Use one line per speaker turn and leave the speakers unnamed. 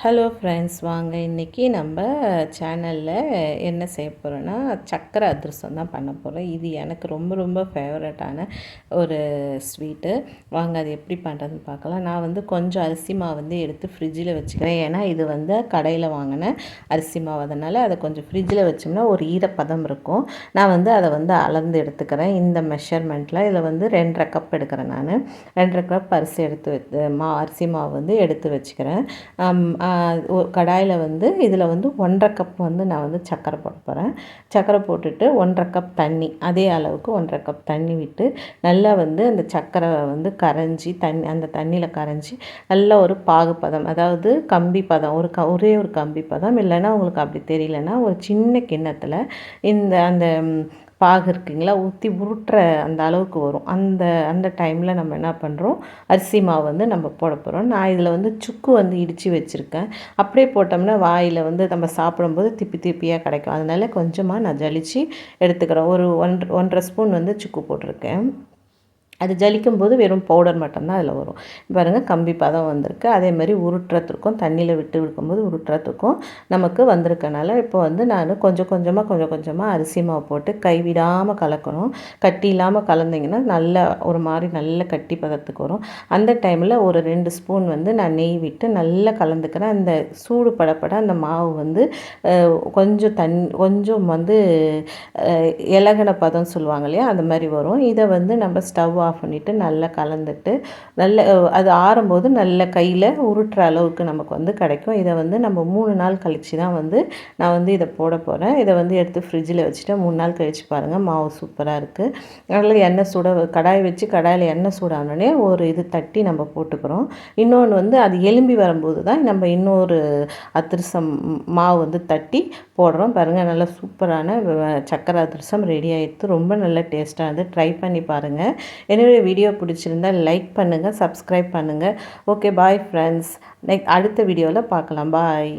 Hello friends, வாங்க இன்றைக்கி நம்ம சேனலில் என்ன செய்ய போகிறோன்னா சக்கரை அதிரசம் தான் பண்ண போகிறோம். இது எனக்கு ரொம்ப ரொம்ப ஃபேவரட்டான ஒரு ஸ்வீட்டு. வாங்க அது எப்படி பண்ணுறதுன்னு பார்க்கலாம். நான் கொஞ்சம் அரிசி மாவு எடுத்து ஃப்ரிட்ஜில் வச்சுக்கிறேன். ஏன்னா இது கடையில் வாங்கின அரிசி மாவு, அதனால் அதை கொஞ்சம் ஃப்ரிட்ஜில் வச்சோம்னா ஒரு ஈரப்பதம் இருக்கும். நான் அதை அளந்து எடுத்துக்கிறேன். இந்த மெஷர்மெண்ட்டில் இதில் 2.5 கப் எடுக்கிறேன். நான் 2.5 கப் அரிசி அரிசி மாவு எடுத்து வச்சுக்கிறேன். கடாயில் இதில் 1.5 கப் நான் சர்க்கரை போட போகிறேன். சர்க்கரை போட்டுட்டு 1.5 கப் தண்ணி, அதே அளவுக்கு 1.5 கப் தண்ணி விட்டு நல்லா அந்த சர்க்கரை கரைஞ்சி அந்த தண்ணியில் கரைஞ்சி நல்ல ஒரு பாகுப்பதம், அதாவது கம்பி பதம், ஒரே ஒரு கம்பி பதம். இல்லைன்னா உங்களுக்கு அப்படி தெரியலன்னா ஒரு சின்ன கிண்ணத்தில் அந்த பாகு இருக்குங்களா ஊற்றி உருட்டுற அந்த அளவுக்கு வரும். அந்த டைமில் நம்ம என்ன பண்ணுறோம், அரிசி மாவு நம்ம போட போகிறோம். நான் இதில் சுக்கு இடித்து வச்சுருக்கேன். அப்படியே போட்டோம்னா வாயில் நம்ம சாப்பிடும்போது திப்பி திப்பியாக கிடைக்கும். அதனால் கொஞ்சமாக நான் ஜலிச்சு எடுத்துக்கிறேன். ஒரு 1.5 ஸ்பூன் சுக்கு போட்டிருக்கேன். அது ஜலிக்கும் போது வெறும் பவுடர் மட்டும்தான் அதில் வரும். பாருங்கள், கம்பி பதம் வந்திருக்கு. அதேமாதிரி உருட்டுறதுக்கும் தண்ணியில் விட்டு விடுக்கும்போது உருட்டுறதுக்கும் நமக்கு வந்திருக்கனால இப்போ நான் கொஞ்சம் கொஞ்சமாக அரிசி மாவு போட்டு கைவிடாமல் கலக்கணும். கட்டி இல்லாமல் கலந்திங்கன்னா ஒரு மாதிரி நல்ல கட்டி பதத்துக்கு வரும். அந்த டைமில் ஒரு 2 ஸ்பூன் நான் நெய் விட்டு நல்லா கலந்துக்கிறேன். அந்த சூடு படப்பட அந்த மாவு கொஞ்சம் இலகுன பதம் சொல்லுவாங்க இல்லையா, அந்த மாதிரி வரும். இதை நம்ம ஸ்டவ் ஆஃப் பண்ணிவிட்டு நல்லா கலந்துட்டு அது ஆறும்போது நல்ல கையில் உருட்டுற அளவுக்கு நமக்கு கிடைக்கும். இதை நம்ம 3 நாள் கழித்து தான் நான் இதை போட போகிறேன். இதை எடுத்து ஃப்ரிட்ஜில் வச்சுட்டு 3 நாள் கழித்து பாருங்கள், மாவு சூப்பராக இருக்குது. நல்லா எண்ணெய் கடாய் வச்சு கடாயில் எண்ணெய் சூடானோடனே ஒரு இது தட்டி நம்ம போட்டுக்கிறோம். இன்னொன்று அது எலும்பி வரும்போது தான் நம்ம இன்னொரு அதிரசம் மாவு தட்டி போடுறோம். பாருங்கள், நல்லா சூப்பரான சக்கரை அதிரசம் ரெடி ஆகிடுது. ரொம்ப நல்ல டேஸ்ட்டாக ட்ரை பண்ணி பாருங்கள். என்னுடைய வீடியோ பிடிச்சிருந்தால் லைக் பண்ணுங்கள், சப்ஸ்கிரைப் பண்ணுங்கள். Okay, bye friends. அடுத்த வீடியோவில் பார்க்கலாம். பாய்.